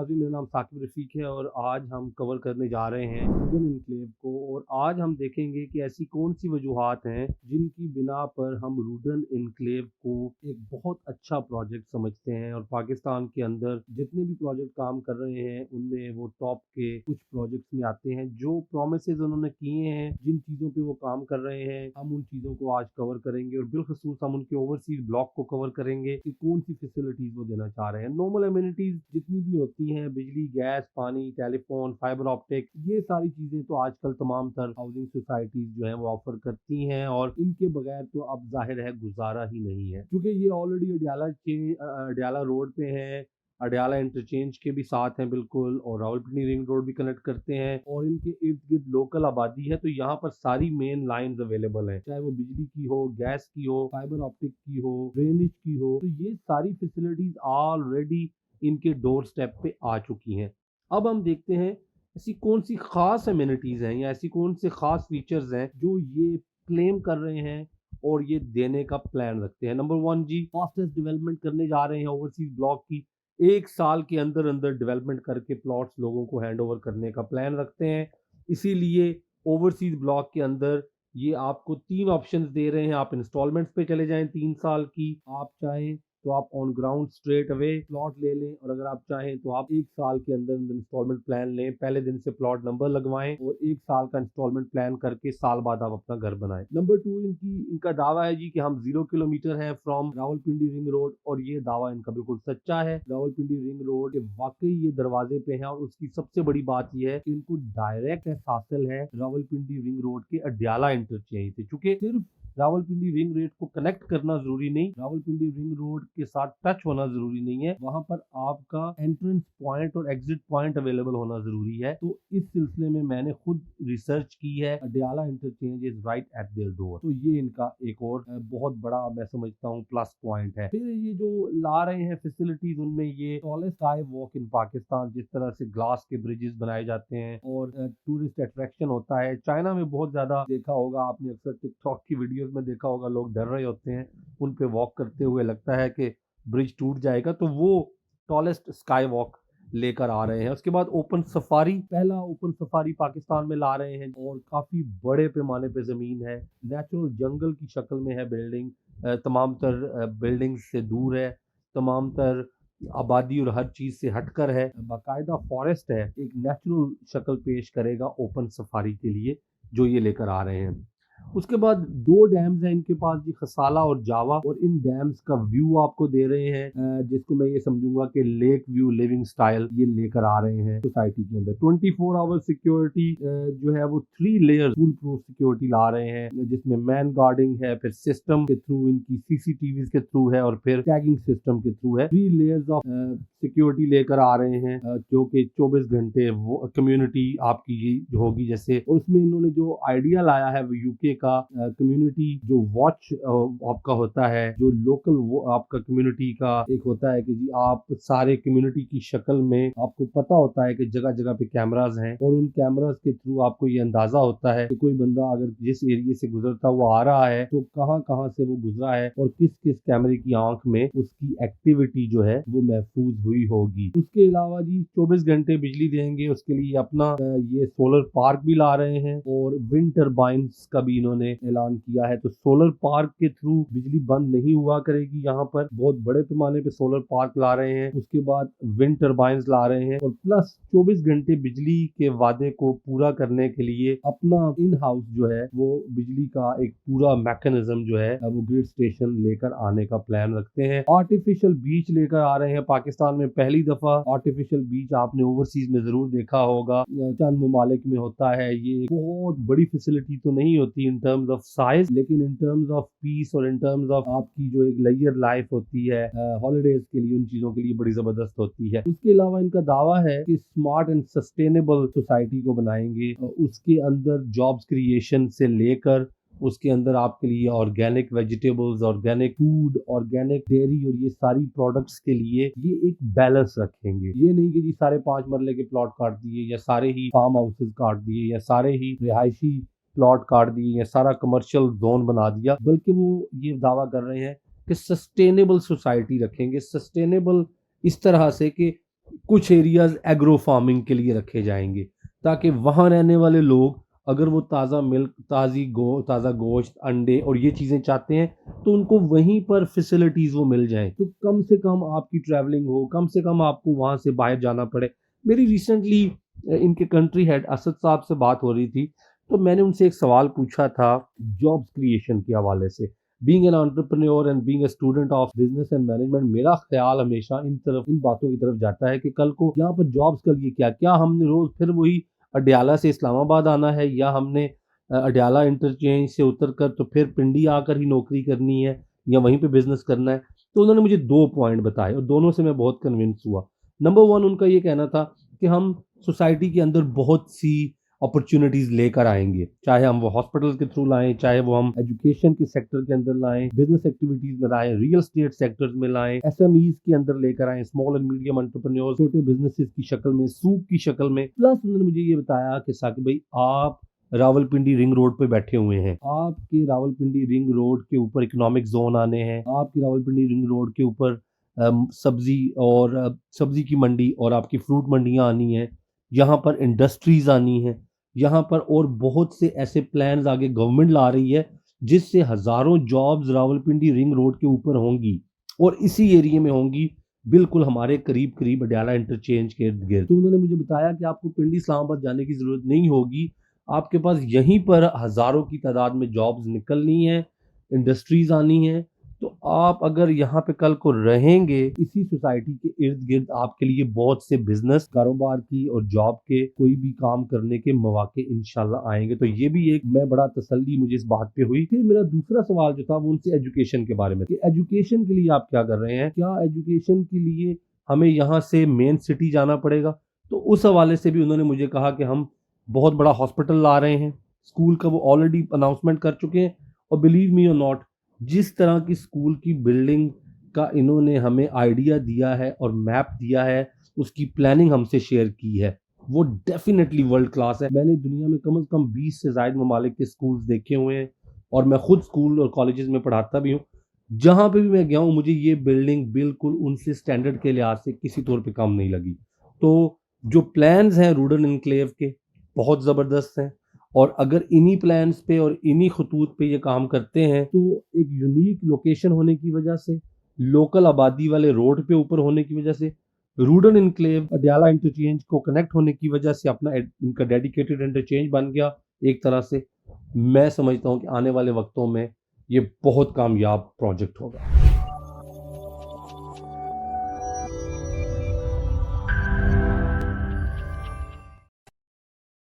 नाज़रीन, मेरा नाम साकिब रफ़ीक है और आज हम कवर करने जा रहे हैं वुडन एन्क्लेव को। और आज हम देखेंगे कि ऐसी कौन-सी वजूहात हैं जिनकी बिना पर हम वुडन एन्क्लेव को एक बहुत अच्छा प्रोजेक्ट समझते हैं। और पाकिस्तान के अंदर जितने भी प्रोजेक्ट काम कर रहे हैं उनमें वो टॉप के कुछ प्रोजेक्ट्स में आते हैं। जो प्रॉमिसेस उन्होंने किए हैं, जिन चीज़ों पे वो काम कर रहे हैं, हम उन चीज़ों को आज कवर करेंगे और बिलख़ुसूस हम उनके ओवरसीज़ ब्लॉक को कवर करेंगे कि कौन-सी फैसिलिटीज़ वो देना चाह रहे हैं। नॉर्मल एमिनिटीज़ जितनी भी होती हैं, बिजली, गैस, पानी, टेलीफ़ोन, फाइबर ऑप्टिक, ये सारी चीज़ें तो आजकल तमाम तर हाउसिंग सोसाइटीज़ जो हैं वो ऑफ़र करती हैं और इनके बगैर तो अब ज़ाहिर है गुज़ारा ही नहीं है। क्योंकि ये ऑलरेडी अडयाला रोड पे हैं, अडयाला इंटरचेंज के भी साथ हैं बिल्कुल, और रावलपिंडी रिंग रोड भी कनेक्ट करते हैं और इनके इर्द-गिर्द लोकल आबादी है, तो यहाँ पर सारी मेन लाइन्स अवेलेबल हैं। चाहे वो बिजली की हो, गैस की हो, फाइबर ऑप्टिक की हो, ड्रेनेज की हो, तो ये सारी फैसिलिटीज़ ऑलरेडी इनके डोर स्टेप पे आ चुकी हैं। अब हम देखते हैं ऐसी कौन-सी ख़ास एमिनिटीज़ हैं या ऐसी कौन से ख़ास फीचर्स हैं जो ये क्लेम कर रहे हैं और ये देने का प्लान रखते हैं। नंबर 1 जी, फास्टेस्ट डेवलपमेंट करने जा रहे हैं ओवरसीज़ ब्लॉक की। 1 साल के अंदर-अंदर डेवलपमेंट करके प्लॉट्स लोगों को हैंडओवर करने का प्लान रखते हैं। इसीलिए ओवरसीज़ ब्लॉक के अंदर ये आपको 3 ऑप्शंस दे रहे हैं। आप इंस्टॉलमेंट्स पे चले जाएँ 3 साल की, आप चाहें तो आप on ground straight away plot ले लें, और अगर आप चाहें तो आप 1 साल के अंदर इंस्टॉलमेंट प्लान लें। पहले दिन से प्लॉट नंबर लगवाएँ और 1 साल का इंस्टॉलमेंट प्लान करके साल बाद आप अपना घर बनाएँ। नंबर 2, इनका दावा है जी कि हम 0 किलोमीटर हैं फ्रॉम रावलपिंडी रिंग रोड, और ये दावा इनका बिल्कुल सच्चा है। रावलपिंडी रिंग रोड के वाक़ई ये दरवाज़े पे हैं, और उसकी सबसे बड़ी बात ये है कि इनको डायरेक्ट हासिल है रावलपिंडी रिंग रोड के अडयाला इंटरचेंज से। चूँकि सिर्फ रावलपिंडी रिंग रोड को कनेक्ट करना जरूरी नहीं, रावलपिंडी रिंग रोड के साथ टच होना जरूरी नहीं है, वहां पर आपका एंट्रेंस पॉइंट और एग्जिट पॉइंट अवेलेबल होना जरूरी है। तो इस सिलसिले में मैंने खुद रिसर्च की है। Adiala interchange is right eight their door, तो ये इनका एक और बहुत बड़ा मैं समझता हूँ प्लस पॉइंट है। फिर ये जो ला रहे हैं फैसिलिटीज, उनमें ये tallest sky walk in Pakistan, जिस तरह से ग्लास के ब्रिजेस बनाए जाते हैं और टूरिस्ट अट्रैक्शन होता है। चाइना में बहुत ज्यादा देखा होगा आपने, अक्सर टिकटॉक की वीडियोस में देखा होगा, लोग डर रहे होते हैं उन पे वॉक करते हुए, लगता है कि ब्रिज टूट जाएगा, तो वो टॉलेस्ट स्काई वॉक लेकर आ रहे हैं। उसके बाद ओपन सफारी, पहला ओपन सफारी पाकिस्तान में ला रहे हैं और काफी बड़े पैमाने पे जमीन है, नेचुरल जंगल की शक्ल में है बिल्डिंग, तमाम तर बिल्डिंग से दूर है, तमाम तर आबादी और हर चीज से हटकर है, बाकायदा फॉरेस्ट है, एक नेचुरल शक्ल पेश करेगा ओपन सफारी के लिए जो ये लेकर आ रहे हैं। उसके बाद 2 डैम्स हैं इनके पास जी, खसाला और जावा, और इन डैम्स का व्यू आपको दे रहे हैं, जिसको मैं ये समझूंगा कि लेक व्यू लिविंग स्टाइल ये लेकर आ रहे हैं सोसाइटी के अंदर। 24 आवर सिक्योरिटी जो है वो 3 लेयर फुल प्रूफ सिक्योरिटी ला रहे हैं, जिसमें मैन गार्डिंग है, फिर सिस्टम के थ्रू, इनकी सीसीटीवी के थ्रू है, और फिर टैगिंग सिस्टम के थ्रू है। 3 लेयर्स ऑफ सिक्योरिटी लेकर आ रहे हैं, जो कि 24 घंटे वो कम्युनिटी आपकी ये होगी जैसे। और उसमें इन्होंने जो आइडिया लाया है वो यूके का कम्युनिटी जो वॉच आपका होता है, जो लोकल वो आपका कम्युनिटी का एक होता है कि जी आप सारे कम्युनिटी की शक्ल में आपको पता होता है कि जगह जगह पे कैमराज हैं, और उन कैमराज के थ्रू आपको ये अंदाजा होता है कि कोई बंदा अगर जिस एरिया से गुजरता हुआ आ रहा है तो कहाँ कहाँ से वो गुजरा है और किस किस कैमरे की आंख में उसकी एक्टिविटी जो है वो महफूज हुई होगी। उसके अलावा जी 24 घंटे बिजली देंगे, उसके लिए अपना ये सोलर पार्क भी ला रहे हैं, और विंड टर्बाइंस का भी इन्होंने ऐलान किया है। तो सोलर पार्क के थ्रू बिजली बंद नहीं हुआ करेगी, यहाँ पर बहुत बड़े पैमाने पे सोलर पार्क ला रहे हैं। उसके बाद विंड टर्बाइंस ला रहे हैं, और प्लस 24 घंटे बिजली के वादे को पूरा करने के लिए अपना इन हाउस जो है वो बिजली का एक पूरा मैकेनिज्म जो है वो ग्रिड स्टेशन लेकर आने का प्लान रखते हैं। आर्टिफिशियल बीच लेकर आ रहे हैं। पाकिस्तान में पहली दफा आर्टिफिशियल बीच आपने ओवरसीज में जरूर देखा होगा, चंद ममालिक में होता है। ये बहुत बड़ी फैसिलिटी तो नहीं होती इन टर्म्स ऑफ साइज, लेकिन इन टर्म्स ऑफ पीस और इन टर्म्स ऑफ आपकी जो एक लेयर लाइफ होती है हॉलीडेज के लिए, उन चीजों के लिए बड़ी जबरदस्त होती है। उसके अलावा इनका दावा है कि स्मार्ट एंड सस्टेनेबल सोसाइटी को बनाएंगे, उसके अंदर जॉब्स क्रिएशन से लेकर उसके अंदर आपके लिए organic vegetables, organic food, organic dairy और ये सारी प्रोडक्ट्स के लिए ये एक बैलेंस रखेंगे। ये नहीं कि जी सारे 5 मरले के प्लॉट काट दिए, या सारे ही फार्म हाउसेज काट दिए, या सारे ही रिहायशी प्लॉट काट दिए, या सारा कमर्शियल जोन बना दिया, बल्कि वो ये दावा कर रहे हैं कि सस्टेनेबल सोसाइटी रखेंगे। सस्टेनेबल इस तरह से कि कुछ एरियाज़ एग्रो फार्मिंग के लिए रखे जाएँगे, ताकि वहाँ रहने वाले लोग अगर वो ताज़ा मिल्क, ताज़ा गोश्त, अंडे और ये चीज़ें चाहते हैं, तो उनको वहीं पर फैसिलिटीज़ वो मिल जाएँ। तो कम से कम आपकी ट्रैवलिंग हो, कम से कम आपको वहाँ से बाहर जाना पड़े। मेरी रिसेंटली इनके कंट्री हेड असद साहब से बात हो रही थी, तो मैंने उनसे एक सवाल पूछा था जॉब्स क्रिएशन के हवाले से। Being an entrepreneur and being a student of business and management, मेरा ख्याल हमेशा इन बातों की तरफ जाता है कि कल को यहाँ पर जॉब्स के लिए क्या हमने रोज फिर वही अडयाला से इस्लामाबाद आना है, या हमने अडयाला इंटरचेंज से उतर कर तो फिर पिंडी आकर ही नौकरी करनी है, या वहीं पे बिजनेस करना है। तो उन्होंने मुझे 2 पॉइंट बताए और दोनों से मैं बहुत कन्विंस हुआ। नंबर 1 उनका ये कहना था कि हम सोसाइटी के अंदर बहुत सी अपॉर्च्युनिटीज़ लेकर आएँगे, चाहे हम वो हॉस्पिटल के थ्रू लाएँ, चाहे वो हम एजुकेशन के सेक्टर के अंदर लाएँ, बिज़नेस एक्टिविटीज़ में लाएँ, रियल एस्टेट सेक्टर्स में लाएँ, एसएमईज़ के अंदर लेकर आएँ, स्मॉल एंड मीडियम एंटरप्रेन्योर्स, छोटे बिज़नेसेस की शक्ल में, सूक की शक्ल में। प्लस उन्होंने मुझे ये बताया कि साकिब भाई, आप रावलपिंडी रिंग रोड पे बैठे हुए हैं। आपके रावलपिंडी रिंग रोड के ऊपर इकोनॉमिक ज़ोन आने हैं, आपके रावलपिंडी रिंग रोड के ऊपर सब्ज़ी की मंडी और आपकी फ्रूट मंडियाँ आनी हैं, यहाँ पर इंडस्ट्रीज़ आनी हैं। यहाँ पर और बहुत से ऐसे प्लान्स आगे गवर्नमेंट ला रही है, जिससे हज़ारों जॉब्स रावलपिंडी रिंग रोड के ऊपर होंगी और इसी एरिया में होंगी, बिल्कुल हमारे करीब-करीब अडयाला इंटरचेंज के इर्द-गिर्द। तो उन्होंने मुझे बताया कि आपको पिंडी इस्लामाबाद जाने की ज़रूरत नहीं होगी, आपके पास यहीं पर हज़ारों की तादाद में जॉब्स निकलनी हैं, इंडस्ट्रीज़ आनी हैं। तो आप अगर यहाँ पे कल को रहेंगे, इसी सोसाइटी के इर्द-गिर्द आपके लिए बहुत से बिज़नेस, कारोबार की और जॉब के कोई भी काम करने के मौके इंशाल्लाह आएँगे। तो ये भी एक मैं बड़ा तसल्ली मुझे इस बात पे हुई। फिर मेरा दूसरा सवाल जो था वो उनसे एजुकेशन के बारे में, कि एजुकेशन के लिए आप क्या कर रहे हैं? क्या एजुकेशन के लिए हमें यहाँ से मेन सिटी जाना पड़ेगा? तो उस हवाले से भी उन्होंने मुझे कहा कि हम बहुत बड़ा हॉस्पिटल ला रहे हैं। स्कूल का वो ऑलरेडी अनाउंसमेंट कर चुके हैं और बिलीव मी और नॉट, जिस तरह की स्कूल की बिल्डिंग का इन्होंने हमें आइडिया दिया है और मैप दिया है, उसकी प्लानिंग हमसे शेयर की है, वो डेफ़िनेटली वर्ल्ड क्लास है। मैंने दुनिया में कम से कम 20 से ज़ायद ममालिक के स्कूल्स देखे हुए हैं और मैं खुद स्कूल और कॉलेजेस में पढ़ाता भी हूँ। जहाँ पे भी मैं गया हूँ, मुझे ये बिल्डिंग बिल्कुल उनसे स्टैंडर्ड के लिहाज से किसी तौर पे कम नहीं लगी। तो जो प्लान्स हैं रूरल एन्क्लेव के, बहुत ज़बरदस्त हैं। और अगर इन्हीं प्लान्स पे और इन्हीं खतूत पे ये काम करते हैं, तो एक यूनिक लोकेशन होने की वजह से, लोकल आबादी वाले रोड पे ऊपर होने की वजह से, रूरल एन्क्लेव अडयाला इंटरचेंज को कनेक्ट होने की वजह से अपना इनका डेडिकेटेड इंटरचेंज बन गया एक तरह से। मैं समझता हूँ कि आने वाले वक्तों में ये बहुत कामयाब प्रोजेक्ट होगा।